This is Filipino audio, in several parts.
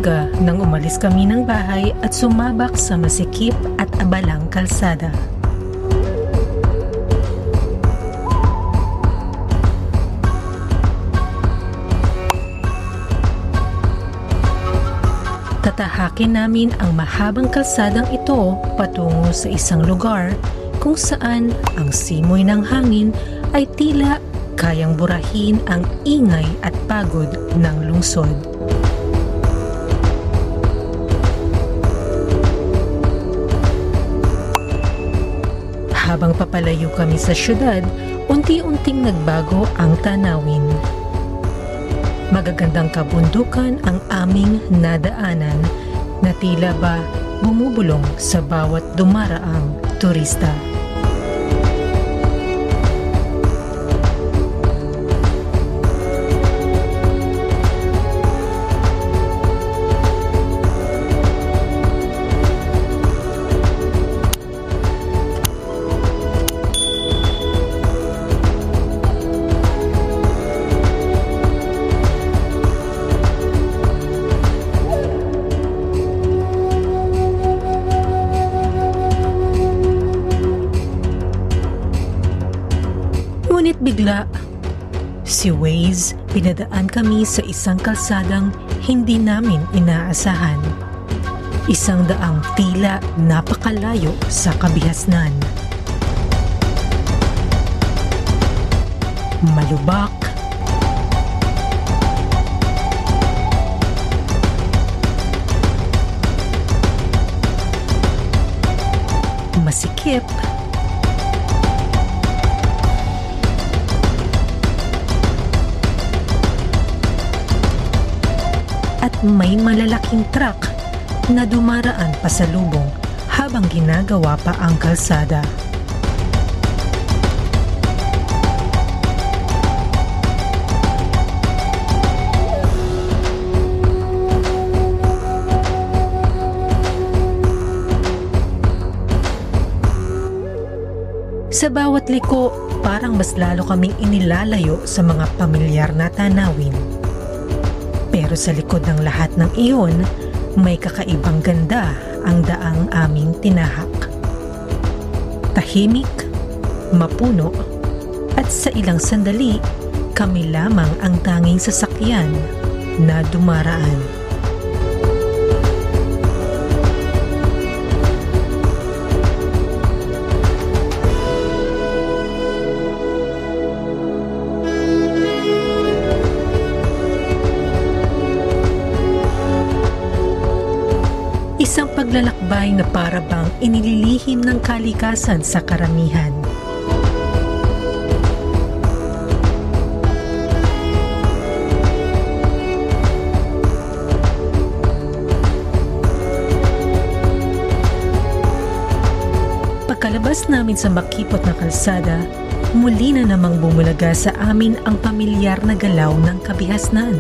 umaga nang umalis kami ng bahay at sumabak sa masikip at abalang kalsada. Tatahakin namin ang mahabang kalsadang ito patungo sa isang lugar kung saan ang simoy ng hangin ay tila kayang burahin ang ingay at pagod ng lungsod. Habang papalayo kami sa syudad, unti-unting nagbago ang tanawin. Magagandang kabundukan ang aming nadaanan na tila ba bumubulong sa bawat dumaraang turista. Ngunit bigla, si Waze, pinadaan kami sa isang kalsadang hindi namin inaasahan. Isang daang tila napakalayo sa kabihasnan. Malubak, masikip, at may malalaking truck na dumaraan pasalubong habang ginagawa pa ang kalsada. Sa bawat liko, parang mas lalo kaming inilalayo sa mga pamilyar na tanawin. Pero sa likod ng lahat ng iyon, may kakaibang ganda ang daang aming tinahak. Tahimik, mapuno, at sa ilang sandali, kami lamang ang tanging sasakyan na dumaraan. Isang paglalakbay na para bang inililihim ng kalikasan sa karamihan. Pagkalabas namin sa makipot na kalsada, muli na namang bumulaga sa amin ang pamilyar na galaw ng kabihasnan.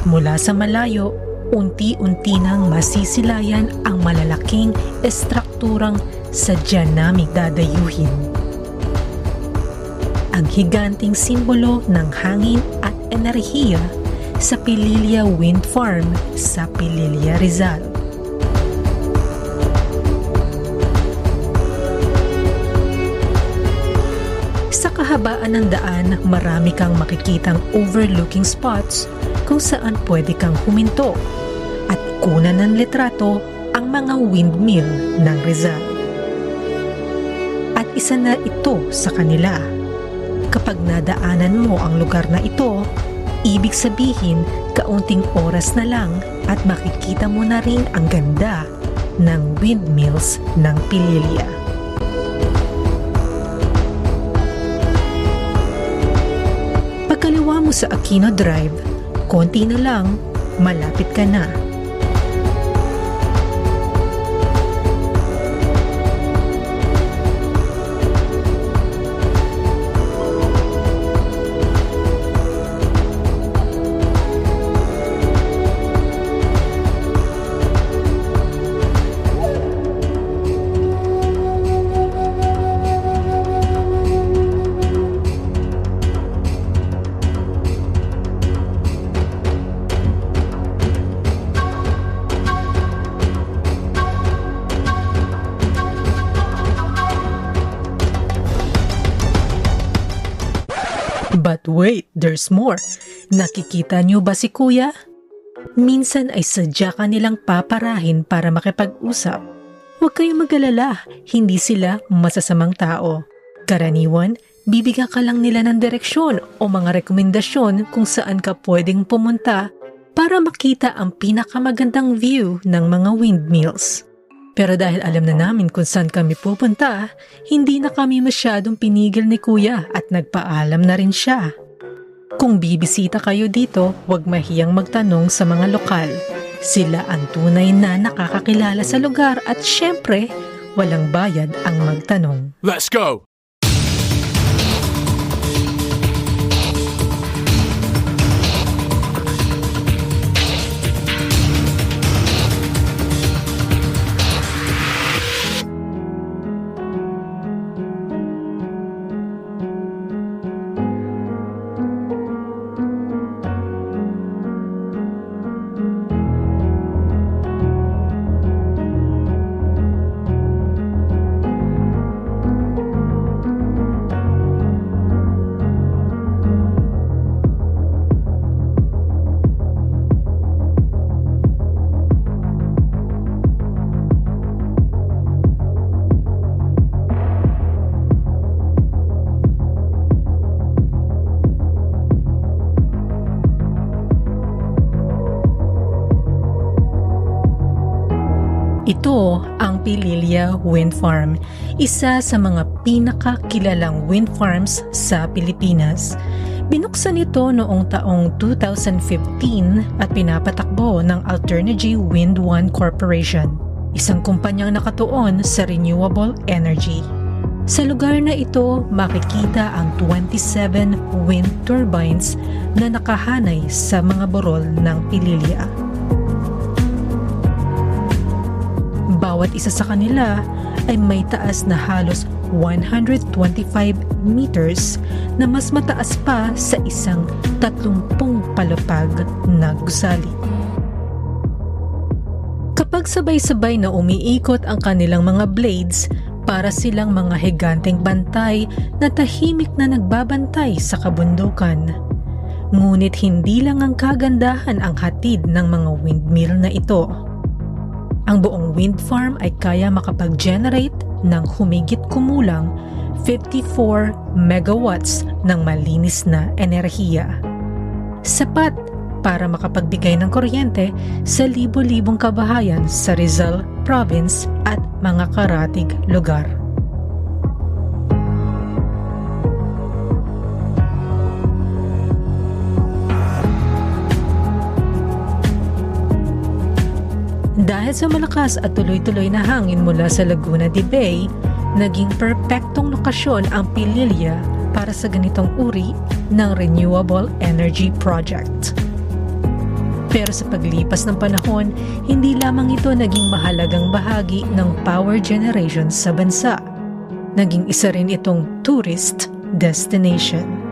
Mula sa malayo, unti-unti nang masisilayan ang malalaking estrukturang sadya naming dadayuhin. Ang higanting simbolo ng hangin at enerhiya sa Pililla Wind Farm sa Pililla, Rizal. kahabaan ng daan, marami kang makikitang overlooking spots kung saan pwede kang huminto at kunan ng litrato ang mga windmill ng Rizal. At isa na ito sa kanila. Kapag nadaanan mo ang lugar na ito, ibig sabihin kaunting oras na lang at makikita mo na rin ang ganda ng windmills ng Pililya. Pagkaliwa mo sa Aquino Drive, konti na lang, malapit ka na. But wait, there's more. Nakikita niyo ba si Kuya? Minsan ay sadya ka nilang paparahin para makipag-usap. Huwag kayong mag-alala, hindi sila masasamang tao. Karaniwan, bibigyan ka lang nila ng direksyon o mga rekomendasyon kung saan ka pwedeng pumunta para makita ang pinakamagandang view ng mga windmills. Pero dahil alam na namin kung saan kami pupunta, hindi na kami masyadong pinigil ni Kuya at nagpaalam na rin siya. Kung bibisita kayo dito, huwag mahiyang magtanong sa mga lokal. Sila ang tunay na nakakakilala sa lugar at syempre, walang bayad ang magtanong. Let's go! Ito ang Pililya Wind Farm, isa sa mga pinakakilalang wind farms sa Pilipinas. Binuksan ito noong taong 2015 at pinapatakbo ng Alternergy Wind One Corporation, isang kumpanyang nakatuon sa renewable energy. Sa lugar na ito, makikita ang 27 wind turbines na nakahanay sa mga burol ng Pililya. Bawat isa sa kanila ay may taas na halos 125 meters na mas mataas pa sa isang 30 palapag na gusali. Kapag sabay-sabay na umiikot ang kanilang mga blades, para silang mga higanteng bantay na tahimik na nagbabantay sa kabundukan. Ngunit hindi lang ang kagandahan ang hatid ng mga windmill na ito. Ang buong wind farm ay kaya makapag-generate ng humigit kumulang 54 megawatts ng malinis na enerhiya. Sapat para makapagbigay ng kuryente sa libo-libong kabahayan sa Rizal Province at mga karatig lugar. Dahil sa malakas at tuloy-tuloy na hangin mula sa Laguna de Bay, naging perpektong lokasyon ang Pililya para sa ganitong uri ng renewable energy project. Pero sa paglipas ng panahon, hindi lamang ito naging mahalagang bahagi ng power generation sa bansa. Naging isa rin itong tourist destination.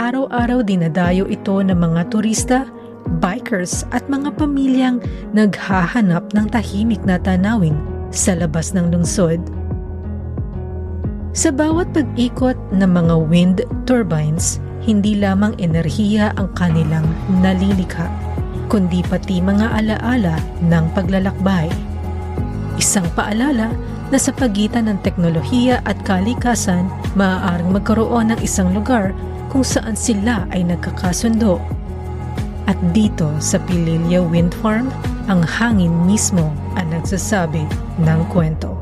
araw-araw dinadayo ito ng mga turista, bikers at mga pamilyang naghahanap ng tahimik na tanawin sa labas ng lungsod. Sa bawat pag-ikot ng mga wind turbines, hindi lamang enerhiya ang kanilang nalilikha, kundi pati mga alaala ng paglalakbay. Isang paalala na sa pagitan ng teknolohiya at kalikasan, maaaring magkaroon ng isang lugar kung saan sila ay nagkakasundo. At dito sa Pililya Wind Farm, ang hangin mismo ang nagsasabi ng kwento.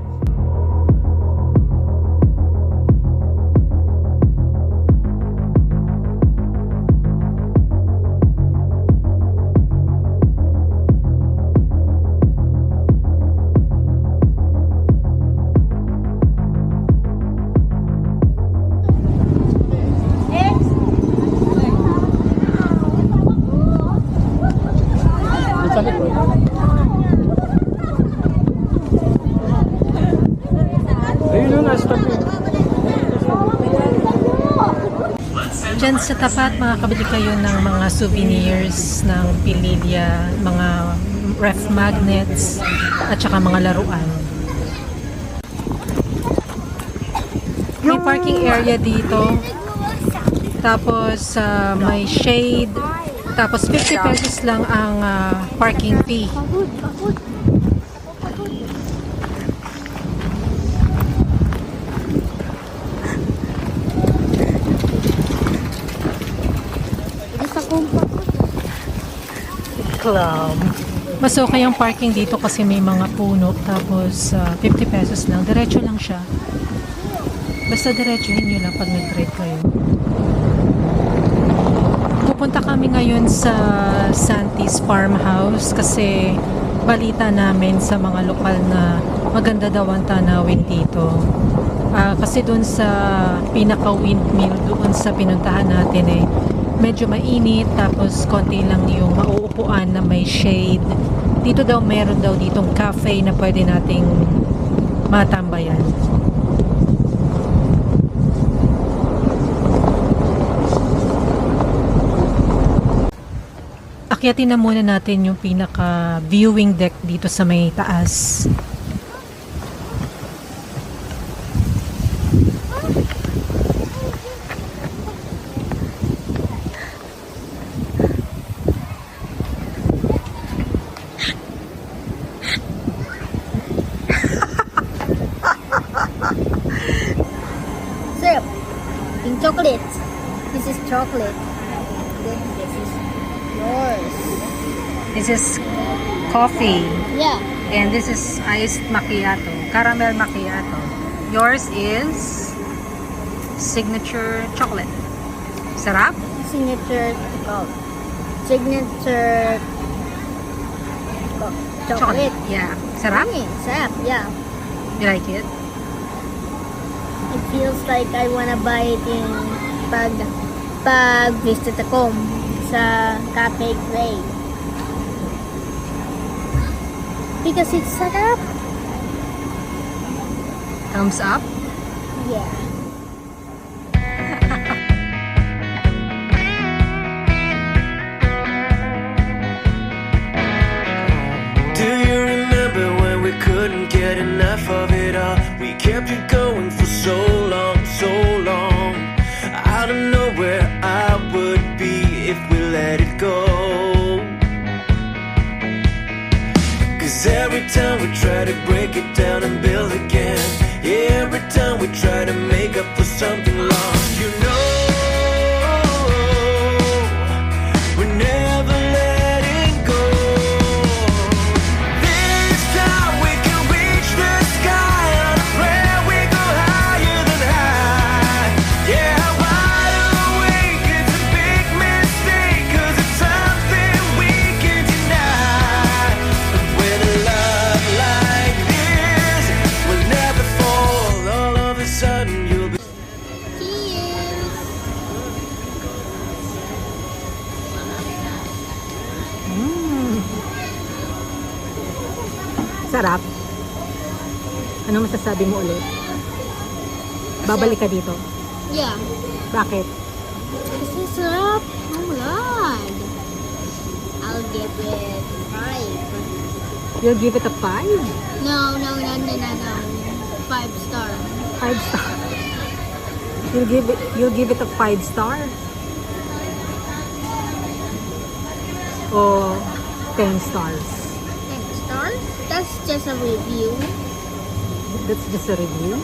Diyan sa tapat, makakabili kayo ng mga souvenirs ng Pililya, mga ref magnets, at saka mga laruan. May parking area dito. Tapos may shade. Tapos 50 pesos lang ang parking fee. Club. Mas okay ang parking dito kasi may mga puno. Tapos 50 pesos lang. Diretso lang siya. Basta diretsuhin nyo lang pag nag-trade kayo. Pupunta kami ngayon sa Santis Farmhouse kasi balita namin sa mga lokal na maganda daw ang tanawin dito. Kasi doon sa pinaka-windmill, doon sa pinuntahan natin medyo mainit, tapos konti lang yung mauupuan na may shade. Dito daw meron daw ditong cafe na pwede nating matambayan. Akyatin na muna natin yung pinaka viewing deck dito sa may taas. Syrup. Pink chocolate. This is chocolate. Then this is yours. This is coffee. Yeah. And this is iced macchiato. Caramel macchiato. Yours is signature chocolate. Sarap? Signature signature chocolate. Yeah. Sarap? Sarap, yeah. You like it? It feels like I wanna buy it in pag visit ako sa Cafe Gray. Because it's sarap. Thumbs up? Yeah. Do you remember when we couldn't get enough of it all? We kept it going for so long, so long. I don't know where I would be if we let it go. 'Cause every time we try to break it down and build again, every time we try to make up for something lost, you know, we're never letting go. This time we can reach the sky on a prayer, we go higher than high. Yeah, wide awake, it's a big mistake, 'cause it's something we can deny. But with a love like this, we'll never fall. All of a sudden you'll be Cheers! Sarap. Ano masasabi mo ulit? Babalik ka dito. Yeah. Bakit? This is it 5. You'll give it a 5? No. 5 star. 5 star. You'll give it a 5 star? Or 10 stars? 10 stars? That's just a review. That's just a review?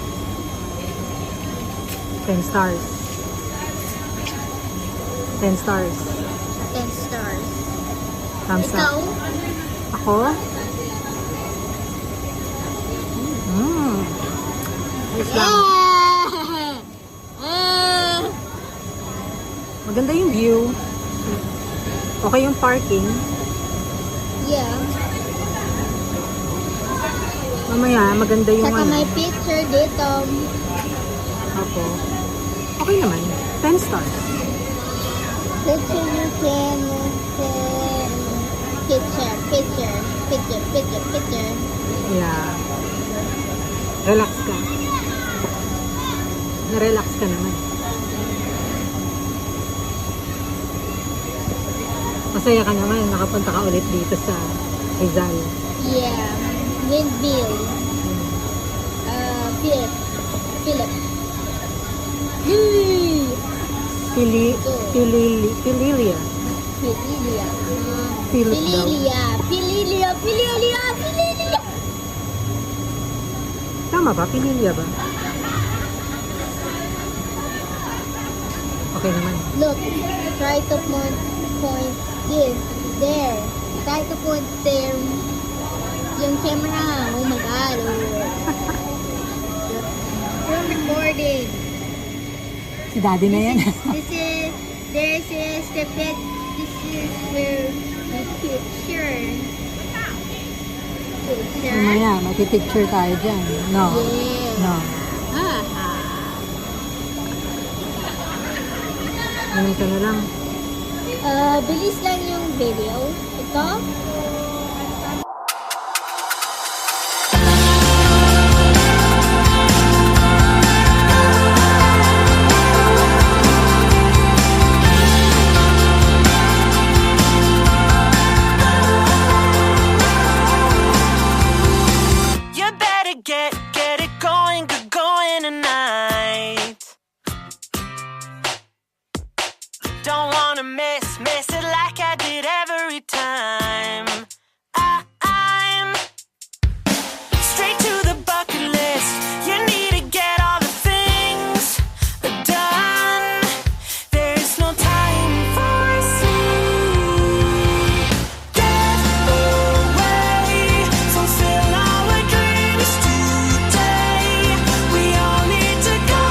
10 stars. 10 stars. 10 stars. Thumbs Ikaw? up. Ako? Ayos lang. Maganda yung view. Okay yung parking. Yeah. Mamaya, maganda yung Saka ano. may picture dito. Opo. Okay naman. 10 stars. Picture you can picture. Yeah. Relax ka. Na-relax ka naman. Masaya ka naman. Nakapunta ka ulit dito sa Rizal. Yeah. Windmill. Philip. Pililia. Pililia. Philip daw. Pililia. Tama ba? Pililia ba? Okay naman. Look, try to point this there. Try to point there. Yung camera. Oh my God. We're recording. Si daddy na yan. This is the bed. This is where the picture. Mamaya, magpipicture tayo dyan. No. Yeah. No. Haha. Ganun ka na lang. Bilis lang yung video. Ito. You better get it going, get going tonight. Don't wanna miss it like I did every time. I'm straight to the bucket list. You need to get all the things done. There's no time for sleep. Get away, fulfill our dreams today. We all need to go.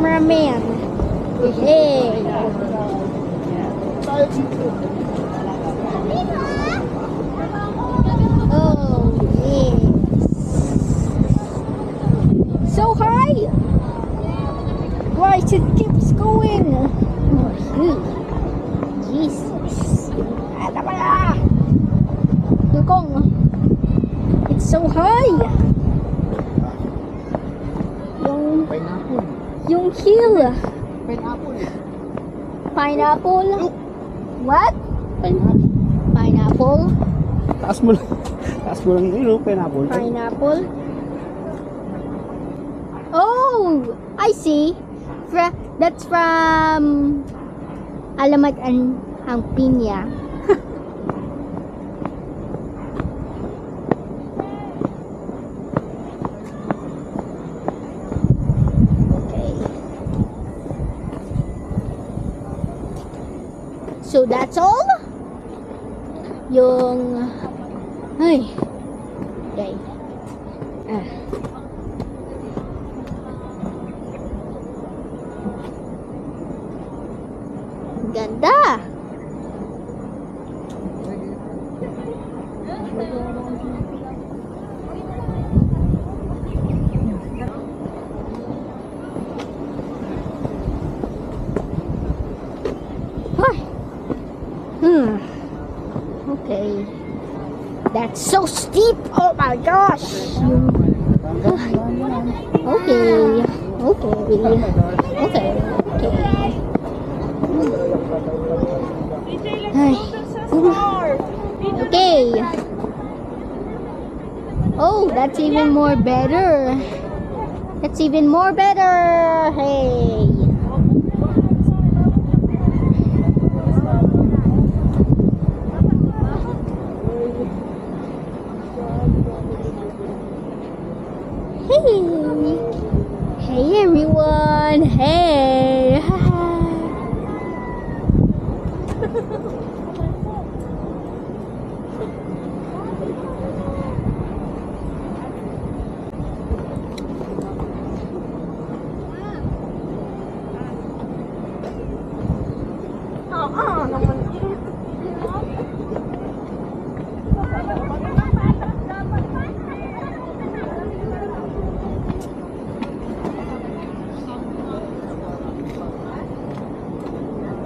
cameraman. Hey. Oh, yes. So high. Why it keeps going? Oh, Jesus. Ano ba na? Lukong. It's so high. Yung hill. Pineapple. What? Pineapple. Taas mo lang. Taas mo lang yun, pineapple. Pineapple. Oh, I see. That's from Alamat and Piña. Okay. So that's all? Yung... Ay. Okay. Ganda! Ay. Okay. That's so steep! Oh my gosh! Okay. Okay. Ay. Okay. Oh, that's even more better. That's even more better. Hey. Hey. Hey everyone. Hey.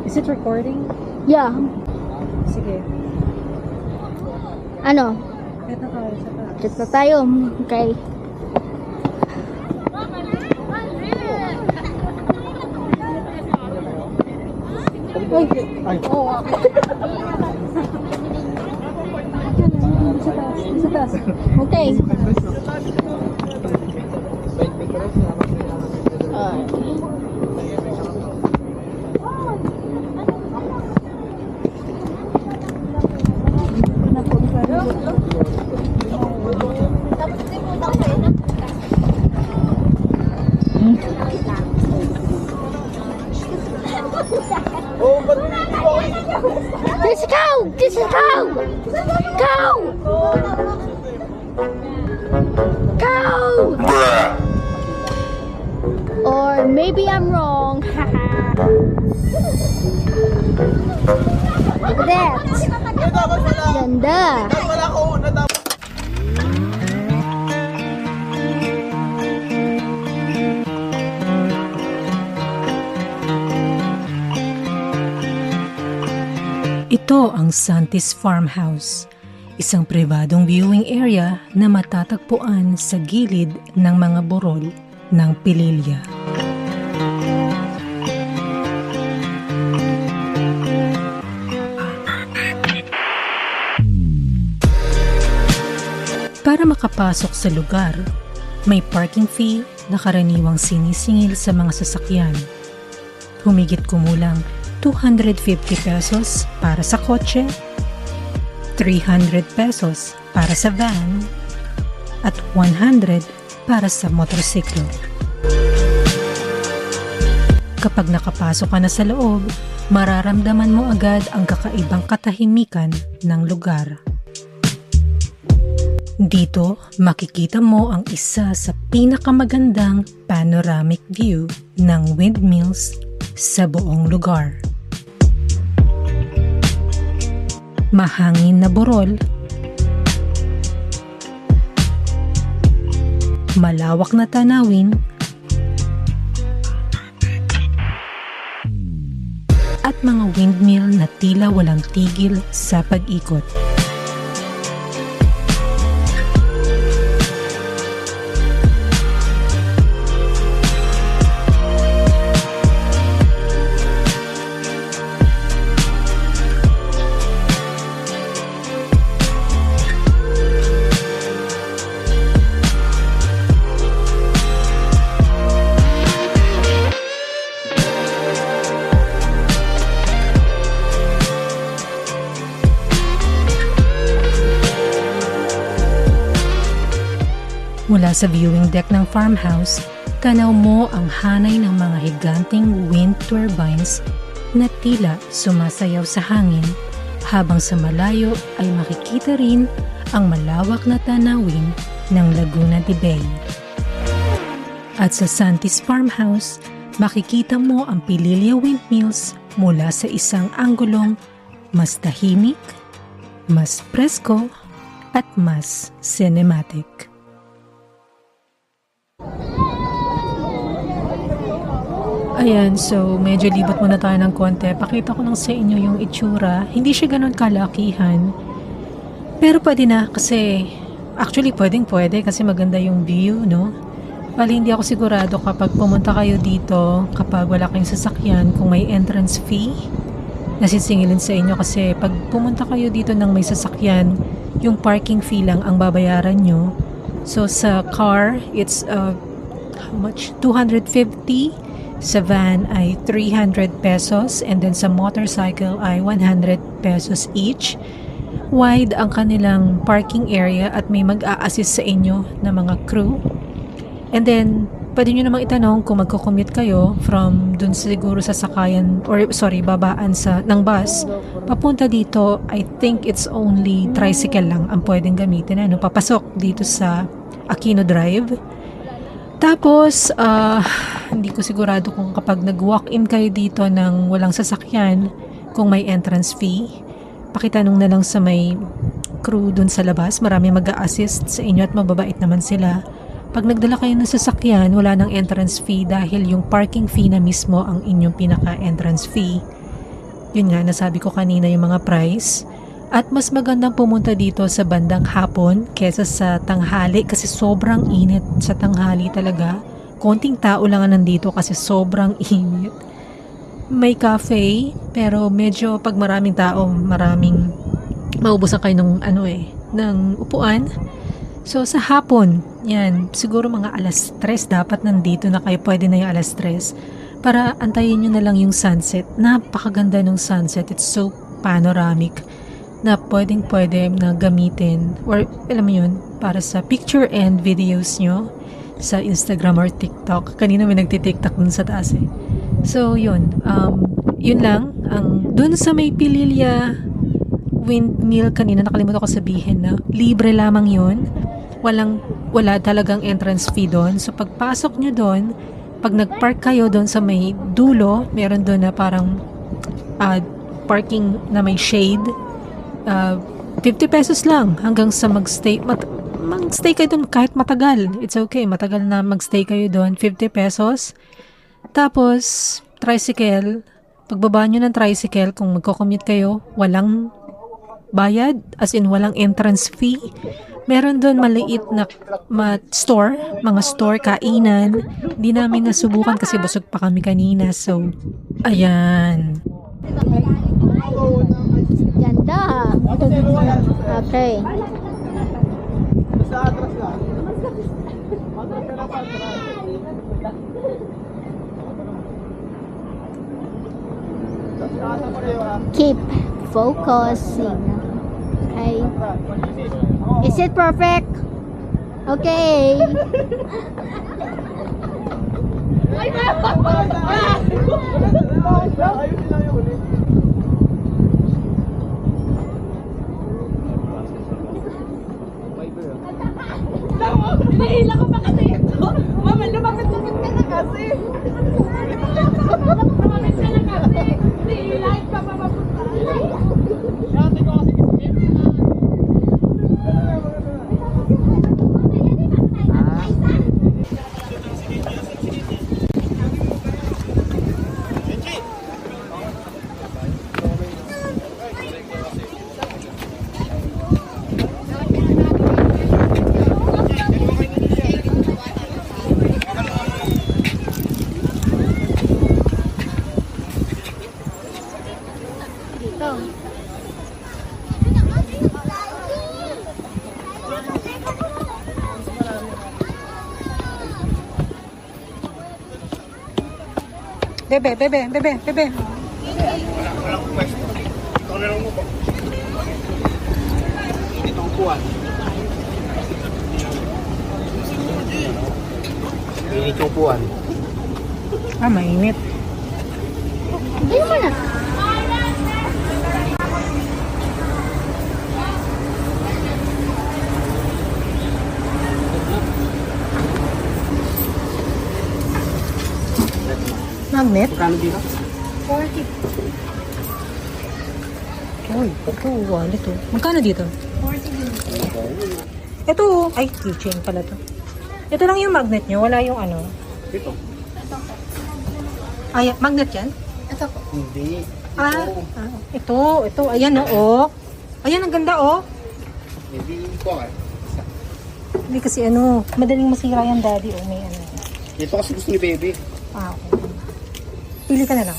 Is it recording? Yeah. Sige. Ano? Ito tayo sa taas. Check na tayo. Okay. Ay. Oh, Sa taas. okay. Oh, ba't hindi ko Let's go! Let's go! Go! Go! Or maybe I'm wrong. Look at that. Ganda. wala ko una dapat. Ito ang Santis Farmhouse, isang pribadong viewing area na matatagpuan sa gilid ng mga burol ng Pililya. Para makapasok sa lugar, may parking fee na karaniwang sinisingil sa mga sasakyan. Humigit kumulang 250 pesos para sa kotse, 300 pesos para sa van, at 100 para sa motorsiklo. Kapag nakapasok ka na sa loob, mararamdaman mo agad ang kakaibang katahimikan ng lugar. Dito, makikita mo ang isa sa pinakamagandang panoramic view ng windmills sa buong lugar. Mahangin na burol, malawak na tanawin, at mga windmill na tila walang tigil sa pag-ikot. Mula sa viewing deck ng farmhouse, tanaw mo ang hanay ng mga higanting wind turbines na tila sumasayaw sa hangin, habang sa malayo ay makikita rin ang malawak na tanawin ng Laguna de Bay. At sa Santis Farmhouse, makikita mo ang Pililla Windmills mula sa isang anggulong mas tahimik, mas presko, at mas cinematic. Ayan, so medyo libot muna tayo ng konti. Pakita ko lang sa inyo yung itsura. Hindi siya ganun kalakihan. Pero pwede na kasi, actually pwede kasi maganda yung view, no? Bali, hindi ako sigurado kapag pumunta kayo dito, kapag wala kayong sasakyan, kung may entrance fee, nasisingilin sa inyo kasi pag pumunta kayo dito ng may sasakyan, yung parking fee lang ang babayaran nyo. So sa car, it's how much? 250. Sa van ay 300 pesos and then sa motorcycle ay 100 pesos each. Wide ang kanilang parking area at may mag-a-assist sa inyo na mga crew. And then, pwede nyo namang itanong kung magko-commute kayo from dun siguro sa sakayan, babaan ng bus. Papunta dito, I think it's only tricycle lang ang pwedeng gamitin. Papasok dito sa Aquino Drive. Tapos, hindi ko sigurado kung kapag nag-walk-in kayo dito ng walang sasakyan, kung may entrance fee, pakitanong na lang sa may crew dun sa labas. Marami mag-a-assist sa inyo at mababait naman sila. Pag nagdala kayo ng sasakyan, wala ng entrance fee dahil yung parking fee na mismo ang inyong pinaka-entrance fee. Yun nga, nasabi ko kanina yung mga price. At mas magandang pumunta dito sa bandang hapon kesa sa tanghali kasi sobrang init sa tanghali talaga. Konting tao lang nandito kasi sobrang init. May cafe pero medyo pag maraming tao, maubusan kayo ng upuan. So sa hapon, yan, siguro mga alas 3 dapat nandito na kayo, pwede na yung alas 3 para antayin nyo na lang yung sunset. Napakaganda ng sunset, it's so panoramic na pwede na gamitin or alam mo yun, para sa picture and videos nyo sa Instagram or TikTok. Kanina may nagti-TikTok dun sa taas eh. So yun lang dun sa may Pililla Windmill kanina, nakalimutan ko sabihin na libre lamang yun. Wala talagang entrance fee doon. So pagpasok nyo doon, pag nagpark kayo doon sa may dulo, meron doon na parang parking na may shade. 50 pesos lang hanggang sa magstay kayo doon kahit matagal. It's okay, matagal na magstay kayo doon. 50 pesos. Tapos, tricycle. Pagbaba nyo ng tricycle, kung magko-commute kayo, walang bayad, as in walang entrance fee. Meron doon maliit na mga store, kainan. Hindi namin nasubukan kasi busog pa kami kanina. So, ayan. Ganda. Okay. Keep focusing. Okay. Is it perfect? Okay. Dito. Bebe, bebe, bebe, bebe. Ito ang kuwan. Init yung kuwan. Ah, mainit. Hindi naman na. Magnet? Magkano dito? 40. Uy, ito, wallet to. Magkano dito? 40 din. Ito, ay, keychain pala to. Ito lang yung magnet nyo, wala yung ano. Ito. Ay, magnet yan? Ito po. Hindi. Ito, ayan oh. Ayan, ang ganda oh. Hindi ko eh. Hindi kasi ano, madaling masira yan daddy oh, may ano. Ito kasi gusto ni baby. Ah, okay. Pili ka na lang.